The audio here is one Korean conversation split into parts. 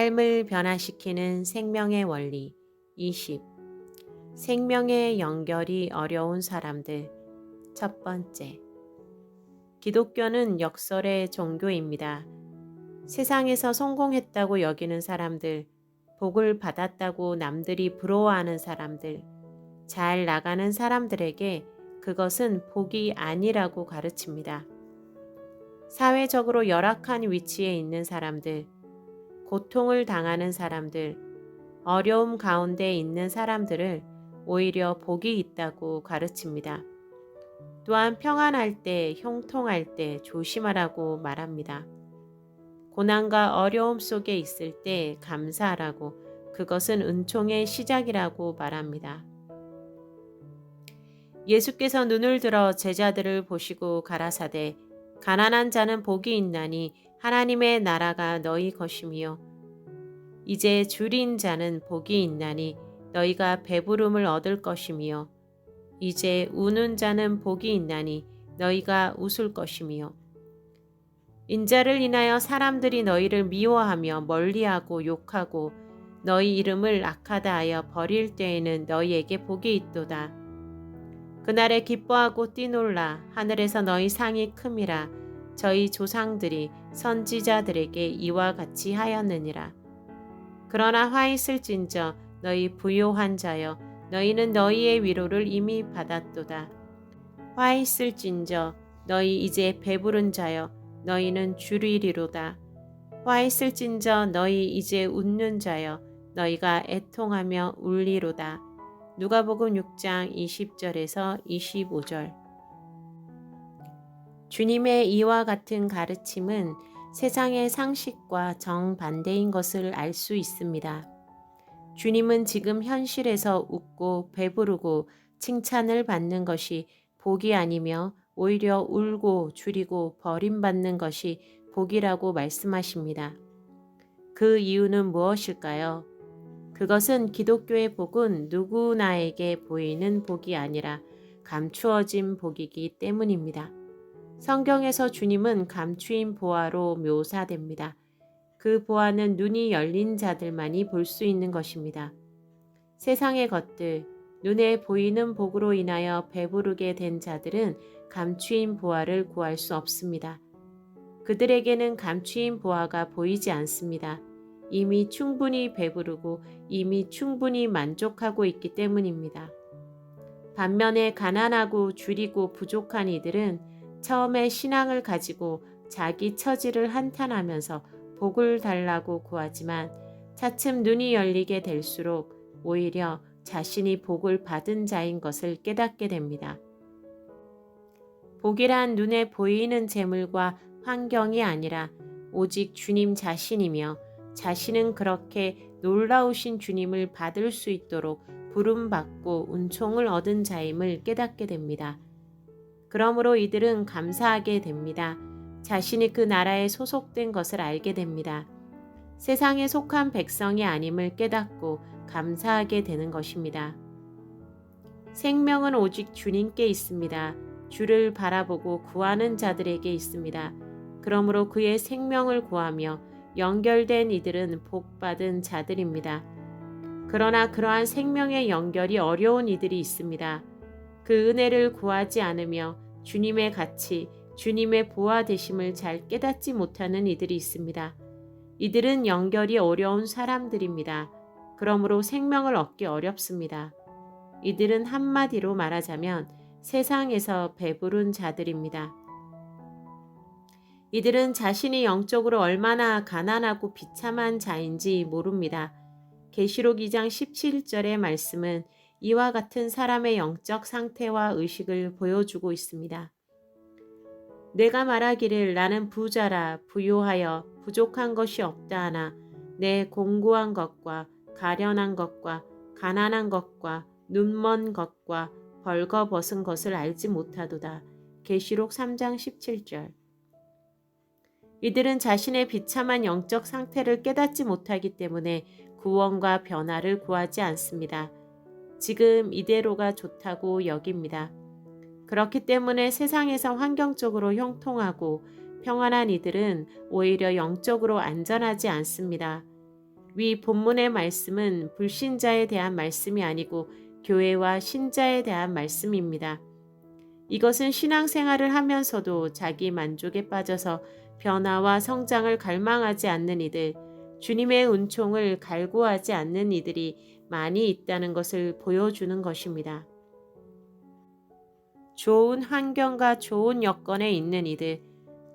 삶을 변화시키는 생명의 원리 20. 생명의 연결이 어려운 사람들. 첫 번째. 기독교는 역설의 종교입니다. 세상에서 성공했다고 여기는 사람들, 복을 받았다고 남들이 부러워하는 사람들, 잘 나가는 사람들에게 그것은 복이 아니라고 가르칩니다. 사회적으로 열악한 위치에 있는 사람들, 고통을 당하는 사람들, 어려움 가운데 있는 사람들을 오히려 복이 있다고 가르칩니다. 또한 평안할 때, 형통할 때 조심하라고 말합니다. 고난과 어려움 속에 있을 때 감사하라고, 그것은 은총의 시작이라고 말합니다. 예수께서 눈을 들어 제자들을 보시고 가라사대 가난한 자는 복이 있나니 하나님의 나라가 너희 것이며 이제 줄인 자는 복이 있나니 너희가 배부름을 얻을 것이며 이제 우는 자는 복이 있나니 너희가 웃을 것이며 인자를 인하여 사람들이 너희를 미워하며 멀리하고 욕하고 너희 이름을 악하다 하여 버릴 때에는 너희에게 복이 있도다. 그날에 기뻐하고 뛰놀라. 하늘에서 너희 상이 큼이라. 저희 조상들이 선지자들에게 이와 같이 하였느니라. 그러나 화 있을진저 너희 부요한 자여 너희는 너희의 위로를 이미 받았도다. 화 있을진저 너희 이제 배부른 자여 너희는 줄이리로다. 화 있을진저 너희 이제 웃는 자여 너희가 애통하며 울리로다. 누가복음 6장 20절에서 25절. 주님의 이와 같은 가르침은 세상의 상식과 정반대인 것을 알 수 있습니다. 주님은 지금 현실에서 웃고 배부르고 칭찬을 받는 것이 복이 아니며 오히려 울고 줄이고 버림받는 것이 복이라고 말씀하십니다. 그 이유는 무엇일까요? 그것은 기독교의 복은 누구나에게 보이는 복이 아니라 감추어진 복이기 때문입니다. 성경에서 주님은 감추인 보화로 묘사됩니다. 그 보화는 눈이 열린 자들만이 볼 수 있는 것입니다. 세상의 것들, 눈에 보이는 복으로 인하여 배부르게 된 자들은 감추인 보화를 구할 수 없습니다. 그들에게는 감추인 보화가 보이지 않습니다. 이미 충분히 배부르고 이미 충분히 만족하고 있기 때문입니다. 반면에 가난하고 줄이고 부족한 이들은 처음에 신앙을 가지고 자기 처지를 한탄하면서 복을 달라고 구하지만 차츰 눈이 열리게 될수록 오히려 자신이 복을 받은 자인 것을 깨닫게 됩니다. 복이란 눈에 보이는 재물과 환경이 아니라 오직 주님 자신이며 자신은 그렇게 놀라우신 주님을 받을 수 있도록 부름받고 은총을 얻은 자임을 깨닫게 됩니다. 그러므로 이들은 감사하게 됩니다. 자신이 그 나라에 소속된 것을 알게 됩니다. 세상에 속한 백성이 아님을 깨닫고 감사하게 되는 것입니다. 생명은 오직 주님께 있습니다. 주를 바라보고 구하는 자들에게 있습니다. 그러므로 그의 생명을 구하며 연결된 이들은 복받은 자들입니다. 그러나 그러한 생명의 연결이 어려운 이들이 있습니다. 그 은혜를 구하지 않으며 주님의 가치, 주님의 보화 되심을 잘 깨닫지 못하는 이들이 있습니다. 이들은 연결이 어려운 사람들입니다. 그러므로 생명을 얻기 어렵습니다. 이들은 한마디로 말하자면 세상에서 배부른 자들입니다. 이들은 자신이 영적으로 얼마나 가난하고 비참한 자인지 모릅니다. 계시록 2장 17절의 말씀은 이와 같은 사람의 영적 상태와 의식을 보여주고 있습니다. 내가 말하기를 나는 부자라 부요하여 부족한 것이 없다 하나 내 공고한 것과 가련한 것과 가난한 것과 눈먼 것과 벌거벗은 것을 알지 못하도다. 계시록 3장 17절. 이들은 자신의 비참한 영적 상태를 깨닫지 못하기 때문에 구원과 변화를 구하지 않습니다. 지금 이대로가 좋다고 여깁니다. 그렇기 때문에 세상에서 환경적으로 형통하고 평안한 이들은 오히려 영적으로 안전하지 않습니다. 위 본문의 말씀은 불신자에 대한 말씀이 아니고 교회와 신자에 대한 말씀입니다. 이것은 신앙생활을 하면서도 자기 만족에 빠져서 변화와 성장을 갈망하지 않는 이들, 주님의 은총을 갈구하지 않는 이들이 많이 있다는 것을 보여주는 것입니다. 좋은 환경과 좋은 여건에 있는 이들,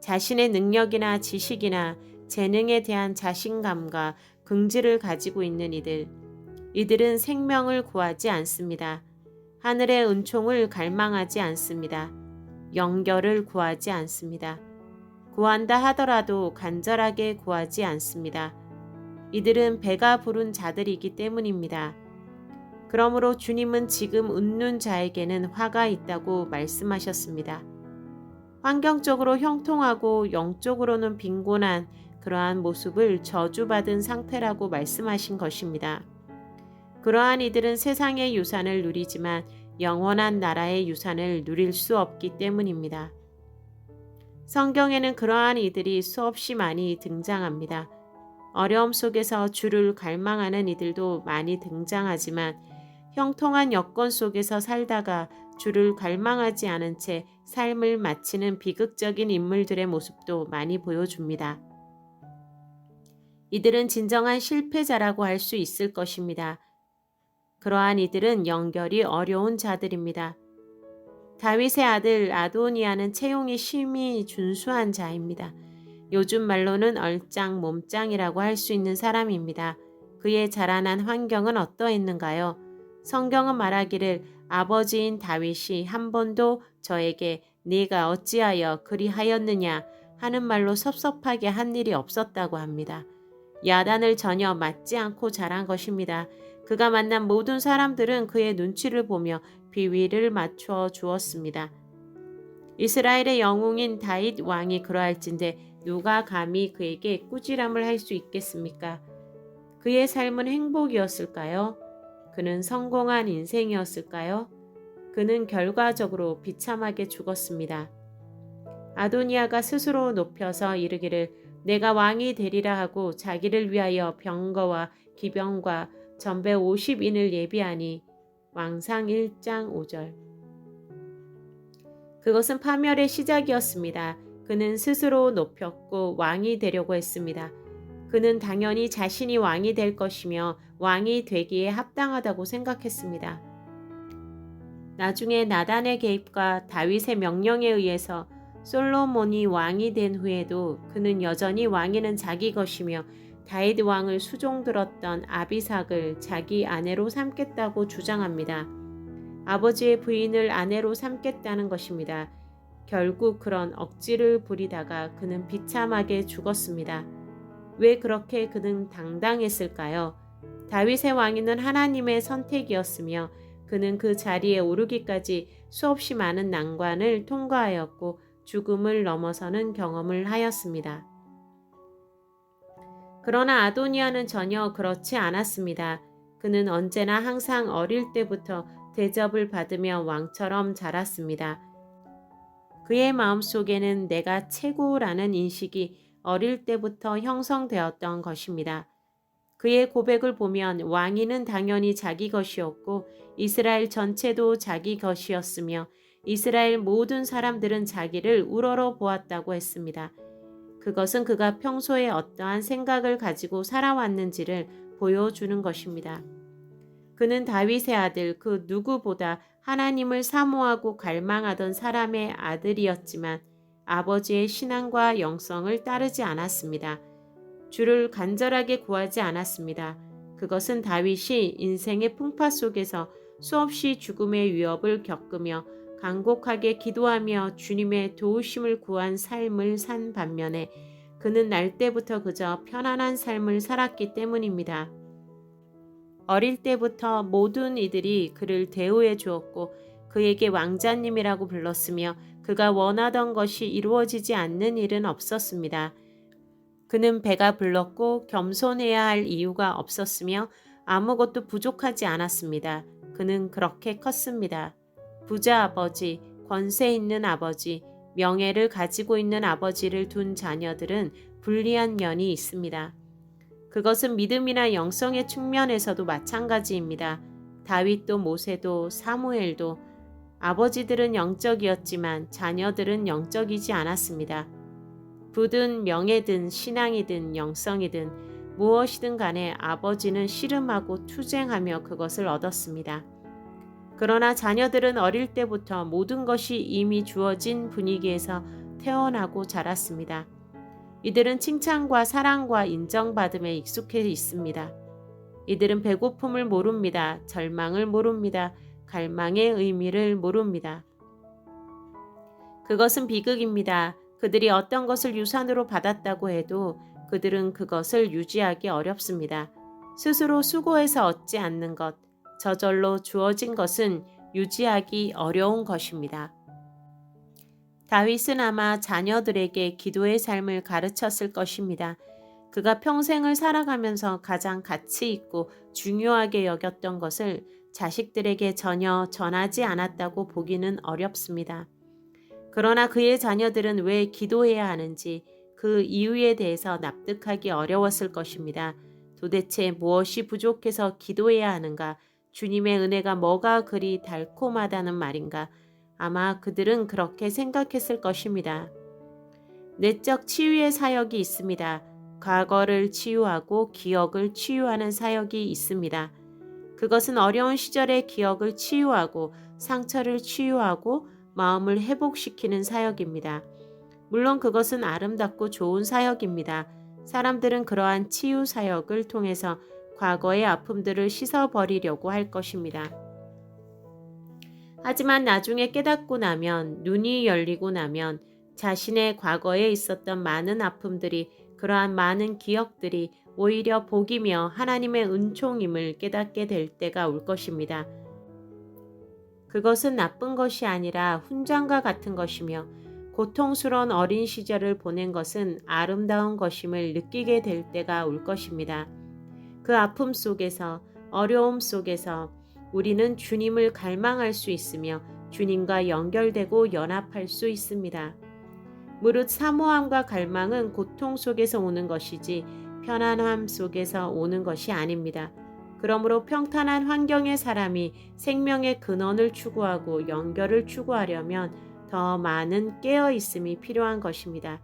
자신의 능력이나 지식이나 재능에 대한 자신감과 긍지를 가지고 있는 이들은 생명을 구하지 않습니다. 하늘의 은총을 갈망하지 않습니다. 연결을 구하지 않습니다. 구한다 하더라도 간절하게 구하지 않습니다. 이들은 배가 부른 자들이기 때문입니다. 그러므로 주님은 지금 웃는 자에게는 화가 있다고 말씀하셨습니다. 환경적으로 형통하고 영적으로는 빈곤한 그러한 모습을 저주받은 상태라고 말씀하신 것입니다. 그러한 이들은 세상의 유산을 누리지만 영원한 나라의 유산을 누릴 수 없기 때문입니다. 성경에는 그러한 이들이 수없이 많이 등장합니다. 어려움 속에서 주를 갈망하는 이들도 많이 등장하지만 형통한 여건 속에서 살다가 주를 갈망하지 않은 채 삶을 마치는 비극적인 인물들의 모습도 많이 보여줍니다. 이들은 진정한 실패자라고 할 수 있을 것입니다. 그러한 이들은 연결이 어려운 자들입니다. 다윗의 아들 아도니아는 채용이 심히 준수한 자입니다. 요즘 말로는 얼짱 몸짱이라고 할 수 있는 사람입니다. 그의 자라난 환경은 어떠했는가요? 성경은 말하기를 아버지인 다윗이 한 번도 저에게 네가 어찌하여 그리하였느냐 하는 말로 섭섭하게 한 일이 없었다고 합니다. 야단을 전혀 맞지 않고 자란 것입니다. 그가 만난 모든 사람들은 그의 눈치를 보며 비위를 맞춰 주었습니다. 이스라엘의 영웅인 다윗 왕이 그러할진대 누가 감히 그에게 꾸지람을 할 수 있겠습니까? 그의 삶은 행복이었을까요? 그는 성공한 인생이었을까요? 그는 결과적으로 비참하게 죽었습니다. 아도니아가 스스로 높여서 이르기를 내가 왕이 되리라 하고 자기를 위하여 병거와 기병과 전배 50인을 예비하니 왕상 1장 5절. 그것은 파멸의 시작이었습니다. 그는 스스로 높였고 왕이 되려고 했습니다. 그는 당연히 자신이 왕이 될 것이며 왕이 되기에 합당하다고 생각했습니다. 나중에 나단의 개입과 다윗의 명령에 의해서 솔로몬이 왕이 된 후에도 그는 여전히 왕위는 자기 것이며 다윗 왕을 수종들었던 아비삭을 자기 아내로 삼겠다고 주장합니다. 아버지의 부인을 아내로 삼겠다는 것입니다. 결국 그런 억지를 부리다가 그는 비참하게 죽었습니다. 왜 그렇게 그는 당당했을까요? 다윗의 왕위는 하나님의 선택이었으며 그는 그 자리에 오르기까지 수없이 많은 난관을 통과하였고 죽음을 넘어서는 경험을 하였습니다. 그러나 아도니아는 전혀 그렇지 않았습니다. 그는 언제나 항상 어릴 때부터 대접을 받으며 왕처럼 자랐습니다. 그의 마음속에는 내가 최고라는 인식이 어릴 때부터 형성되었던 것입니다. 그의 고백을 보면 왕위는 당연히 자기 것이었고 이스라엘 전체도 자기 것이었으며 이스라엘 모든 사람들은 자기를 우러러 보았다고 했습니다. 그것은 그가 평소에 어떠한 생각을 가지고 살아왔는지를 보여주는 것입니다. 그는 다윗의 아들 그 누구보다 하나님을 사모하고 갈망하던 사람의 아들이었지만 아버지의 신앙과 영성을 따르지 않았습니다. 주를 간절하게 구하지 않았습니다. 그것은 다윗이 인생의 풍파 속에서 수없이 죽음의 위협을 겪으며 간곡하게 기도하며 주님의 도우심을 구한 삶을 산 반면에 그는 날 때부터 그저 편안한 삶을 살았기 때문입니다. 어릴 때부터 모든 이들이 그를 대우해 주었고 그에게 왕자님이라고 불렀으며 그가 원하던 것이 이루어지지 않는 일은 없었습니다. 그는 배가 불렀고 겸손해야 할 이유가 없었으며 아무것도 부족하지 않았습니다. 그는 그렇게 컸습니다. 부자 아버지, 권세 있는 아버지, 명예를 가지고 있는 아버지를 둔 자녀들은 불리한 면이 있습니다. 그것은 믿음이나 영성의 측면에서도 마찬가지입니다. 다윗도 모세도 사무엘도 아버지들은 영적이었지만 자녀들은 영적이지 않았습니다. 부든 명예든 신앙이든 영성이든 무엇이든 간에 아버지는 씨름하고 투쟁하며 그것을 얻었습니다. 그러나 자녀들은 어릴 때부터 모든 것이 이미 주어진 분위기에서 태어나고 자랐습니다. 이들은 칭찬과 사랑과 인정받음에 익숙해 있습니다. 이들은 배고픔을 모릅니다. 절망을 모릅니다. 갈망의 의미를 모릅니다. 그것은 비극입니다. 그들이 어떤 것을 유산으로 받았다고 해도 그들은 그것을 유지하기 어렵습니다. 스스로 수고해서 얻지 않는 것, 저절로 주어진 것은 유지하기 어려운 것입니다. 다윗은 아마 자녀들에게 기도의 삶을 가르쳤을 것입니다. 그가 평생을 살아가면서 가장 가치 있고 중요하게 여겼던 것을 자식들에게 전혀 전하지 않았다고 보기는 어렵습니다. 그러나 그의 자녀들은 왜 기도해야 하는지 그 이유에 대해서 납득하기 어려웠을 것입니다. 도대체 무엇이 부족해서 기도해야 하는가? 주님의 은혜가 뭐가 그리 달콤하다는 말인가? 아마 그들은 그렇게 생각했을 것입니다. 내적 치유의 사역이 있습니다. 과거를 치유하고 기억을 치유하는 사역이 있습니다. 그것은 어려운 시절의 기억을 치유하고 상처를 치유하고 마음을 회복시키는 사역입니다. 물론 그것은 아름답고 좋은 사역입니다. 사람들은 그러한 치유 사역을 통해서 과거의 아픔들을 씻어버리려고 할 것입니다. 하지만 나중에 깨닫고 나면, 눈이 열리고 나면 자신의 과거에 있었던 많은 아픔들이, 그러한 많은 기억들이 오히려 복이며 하나님의 은총임을 깨닫게 될 때가 올 것입니다. 그것은 나쁜 것이 아니라 훈장과 같은 것이며 고통스러운 어린 시절을 보낸 것은 아름다운 것임을 느끼게 될 때가 올 것입니다. 그 아픔 속에서, 어려움 속에서 우리는 주님을 갈망할 수 있으며 주님과 연결되고 연합할 수 있습니다. 무릇 사모함과 갈망은 고통 속에서 오는 것이지 편안함 속에서 오는 것이 아닙니다. 그러므로 평탄한 환경의 사람이 생명의 근원을 추구하고 연결을 추구하려면 더 많은 깨어 있음이 필요한 것입니다.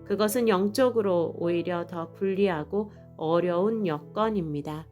그것은 영적으로 오히려 더 불리하고 어려운 여건입니다.